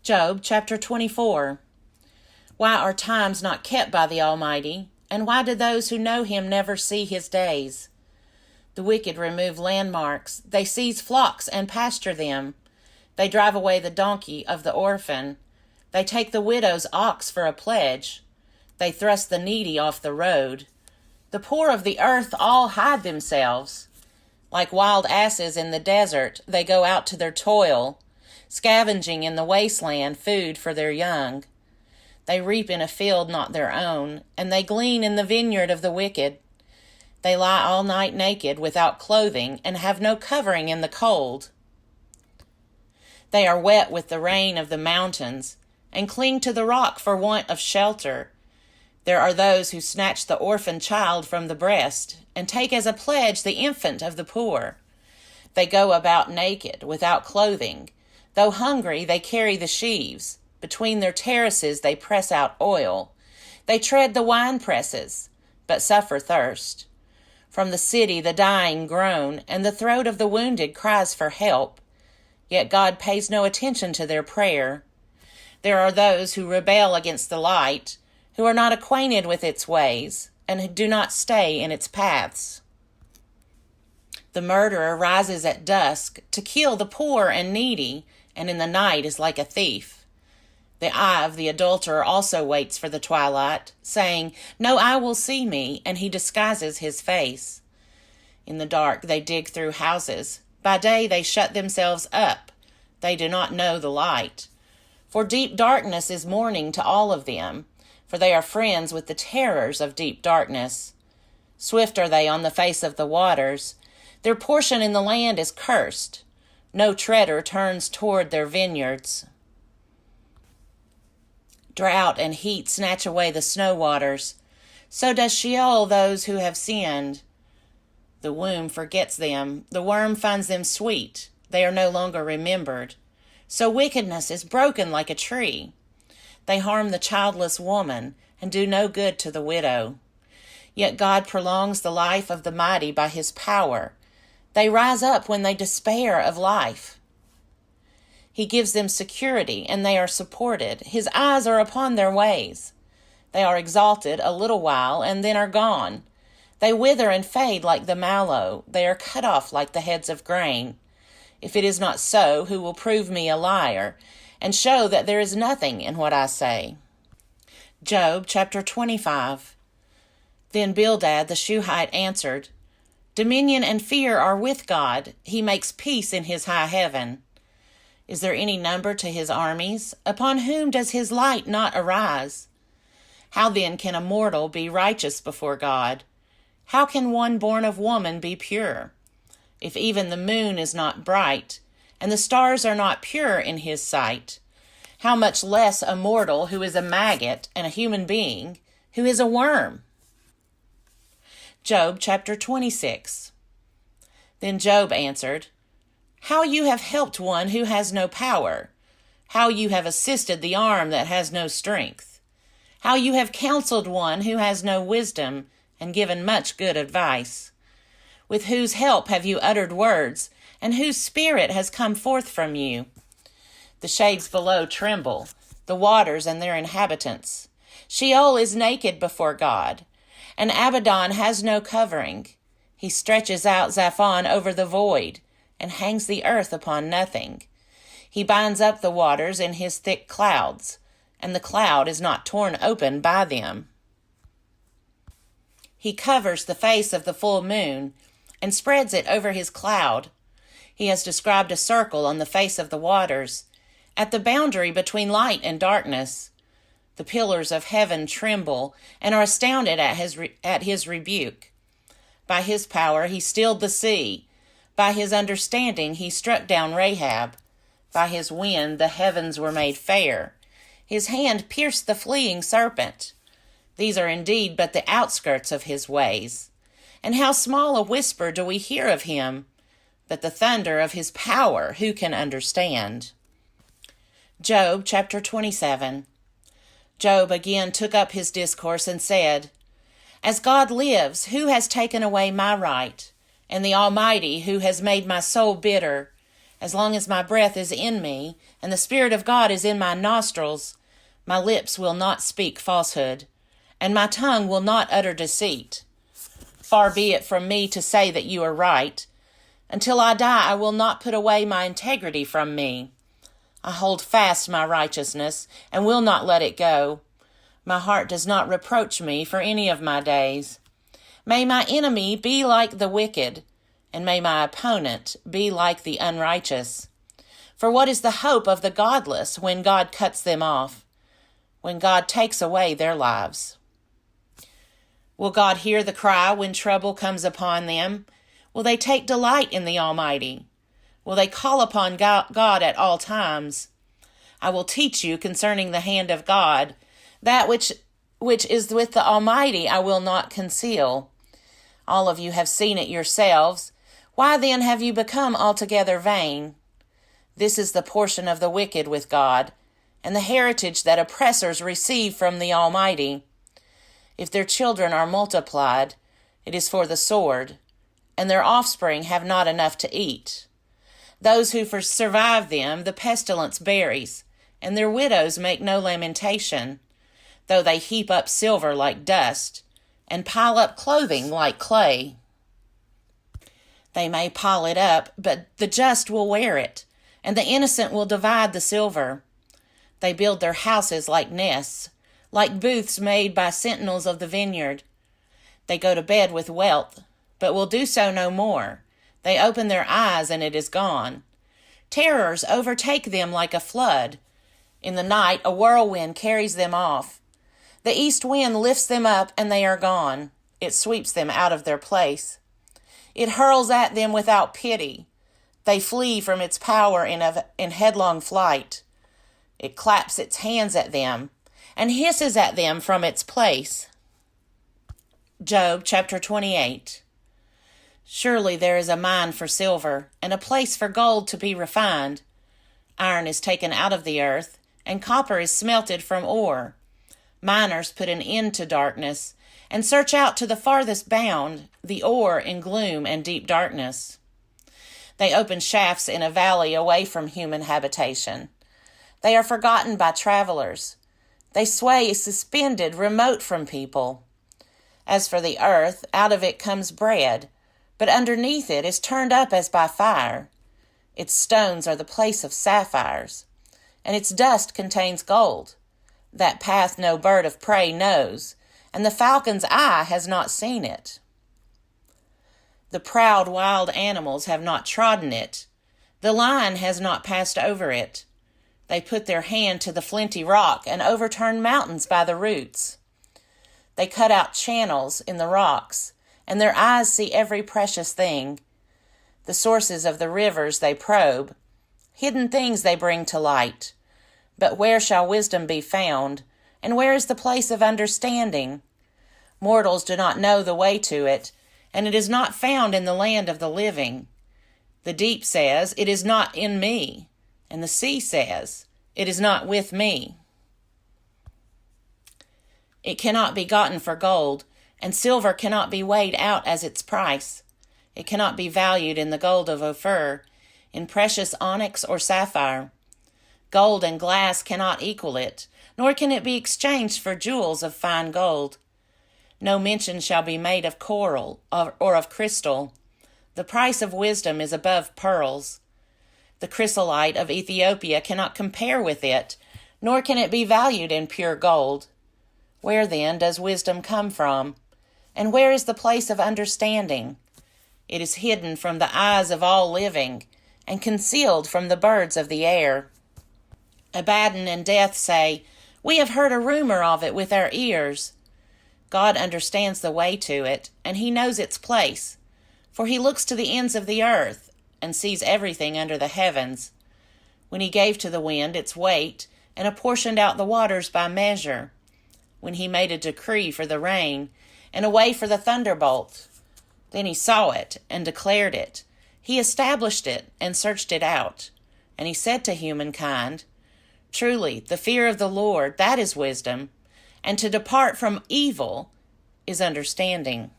Job chapter 24. Why are times not kept by the Almighty? And why do those who know him never see his days? The wicked remove landmarks. They seize flocks and pasture them. They drive away the donkey of the orphan. They take the widow's ox for a pledge. They thrust the needy off the road. The poor of the earth all hide themselves. Like wild asses in the desert, they go out to their toil, scavenging in the wasteland food for their young. They reap in a field not their own, and they glean in the vineyard of the wicked. They lie all night naked, without clothing, and have no covering in the cold. They are wet with the rain of the mountains, and cling to the rock for want of shelter. There are those who snatch the orphan child from the breast, and take as a pledge the infant of the poor. They go about naked, without clothing. Though hungry, they carry the sheaves. Between their terraces they press out oil. They tread the wine presses, but suffer thirst. From the city the dying groan, and the throat of the wounded cries for help. Yet God pays no attention to their prayer. There are those who rebel against the light, who are not acquainted with its ways, and who do not stay in its paths. The murderer rises at dusk to kill the poor and needy, and in the night is like a thief. The eye of the adulterer also waits for the twilight, saying, "No eye will see me," and he disguises his face. In the dark they dig through houses. By day they shut themselves up. They do not know the light. For deep darkness is morning to all of them, for they are friends with the terrors of deep darkness. Swift are they on the face of the waters. Their portion in the land is cursed. No treader turns toward their vineyards. Drought and heat snatch away the snow waters. So does Sheol those who have sinned. The womb forgets them. The worm finds them sweet. They are no longer remembered. So wickedness is broken like a tree. They harm the childless woman and do no good to the widow. Yet God prolongs the life of the mighty by his power. They rise up when they despair of life. He gives them security, and they are supported. His eyes are upon their ways. They are exalted a little while, and then are gone. They wither and fade like the mallow. They are cut off like the heads of grain. If it is not so, who will prove me a liar, and show that there is nothing in what I say? Job chapter 25. Then Bildad the Shuhite answered, "Dominion and fear are with God. He makes peace in his high heaven. Is there any number to his armies? Upon whom does his light not arise? How then can a mortal be righteous before God? How can one born of woman be pure? If even the moon is not bright, and the stars are not pure in his sight, how much less a mortal who is a maggot and a human being who is a worm?" Job chapter 26. Then Job answered, "How you have helped one who has no power, how you have assisted the arm that has no strength, how you have counseled one who has no wisdom and given much good advice. With whose help have you uttered words, and whose spirit has come forth from you? The shades below tremble, the waters and their inhabitants. Sheol is naked before God, and Abaddon has no covering. He stretches out Zaphon over the void, and hangs the earth upon nothing. He binds up the waters in his thick clouds, and the cloud is not torn open by them. He covers the face of the full moon, and spreads it over his cloud. He has described a circle on the face of the waters, at the boundary between light and darkness. The pillars of heaven tremble, and are astounded at his rebuke. By his power he stilled the sea. By his understanding he struck down Rahab. By his wind the heavens were made fair. His hand pierced the fleeing serpent. These are indeed but the outskirts of his ways. And how small a whisper do we hear of him? But the thunder of his power who can understand? Job chapter 27. Job again took up his discourse and said, "As God lives, who has taken away my right? And the Almighty, who has made my soul bitter? As long as my breath is in me, and the Spirit of God is in my nostrils, my lips will not speak falsehood, and my tongue will not utter deceit. Far be it from me to say that you are right. Until I die, I will not put away my integrity from me. I hold fast my righteousness, and will not let it go. My heart does not reproach me for any of my days. May my enemy be like the wicked, and may my opponent be like the unrighteous. For what is the hope of the godless when God cuts them off, when God takes away their lives? Will God hear the cry when trouble comes upon them? Will they take delight in the Almighty? Will they call upon God at all times? I will teach you concerning the hand of God. That which is with the Almighty I will not conceal. All of you have seen it yourselves. Why then have you become altogether vain? This is the portion of the wicked with God, and the heritage that oppressors receive from the Almighty. If their children are multiplied, it is for the sword, and their offspring have not enough to eat. Those who survive them the pestilence buries, and their widows make no lamentation, though they heap up silver like dust, and pile up clothing like clay. They may pile it up, but the just will wear it, and the innocent will divide the silver. They build their houses like nests, like booths made by sentinels of the vineyard. They go to bed with wealth, but will do so no more. They open their eyes, and it is gone. Terrors overtake them like a flood. In the night, a whirlwind carries them off. The east wind lifts them up, and they are gone. It sweeps them out of their place. It hurls at them without pity. They flee from its power in headlong flight. It claps its hands at them and hisses at them from its place. Job chapter 28. Surely there is a mine for silver, and a place for gold to be refined. Iron is taken out of the earth, and copper is smelted from ore. Miners put an end to darkness, and search out to the farthest bound the ore in gloom and deep darkness. They open shafts in a valley away from human habitation. They are forgotten by travelers. They sway suspended, remote from people. As for the earth, out of it comes bread, but underneath it is turned up as by fire. Its stones are the place of sapphires, and its dust contains gold. That path no bird of prey knows, and the falcon's eye has not seen it. The proud wild animals have not trodden it. The lion has not passed over it. They put their hand to the flinty rock and overturn mountains by the roots. They cut out channels in the rocks, and their eyes see every precious thing. The sources of the rivers they probe. Hidden things they bring to light. But where shall wisdom be found? And where is the place of understanding? Mortals do not know the way to it, and it is not found in the land of the living. The deep says, "It is not in me," and the sea says, "It is not with me." It cannot be gotten for gold, and silver cannot be weighed out as its price. It cannot be valued in the gold of Ophir, in precious onyx or sapphire. Gold and glass cannot equal it, nor can it be exchanged for jewels of fine gold. No mention shall be made of coral or of crystal. The price of wisdom is above pearls. The chrysolite of Ethiopia cannot compare with it, nor can it be valued in pure gold. Where then does wisdom come from? And where is the place of understanding? It is hidden from the eyes of all living, and concealed from the birds of the air. Abaddon and Death say, "We have heard a rumor of it with our ears." God understands the way to it, and he knows its place, for he looks to the ends of the earth and sees everything under the heavens. When he gave to the wind its weight and apportioned out the waters by measure, when he made a decree for the rain and a way for the thunderbolt, then he saw it and declared it. He established it and searched it out. And he said to humankind, "Truly, the fear of the Lord, that is wisdom, and to depart from evil is understanding."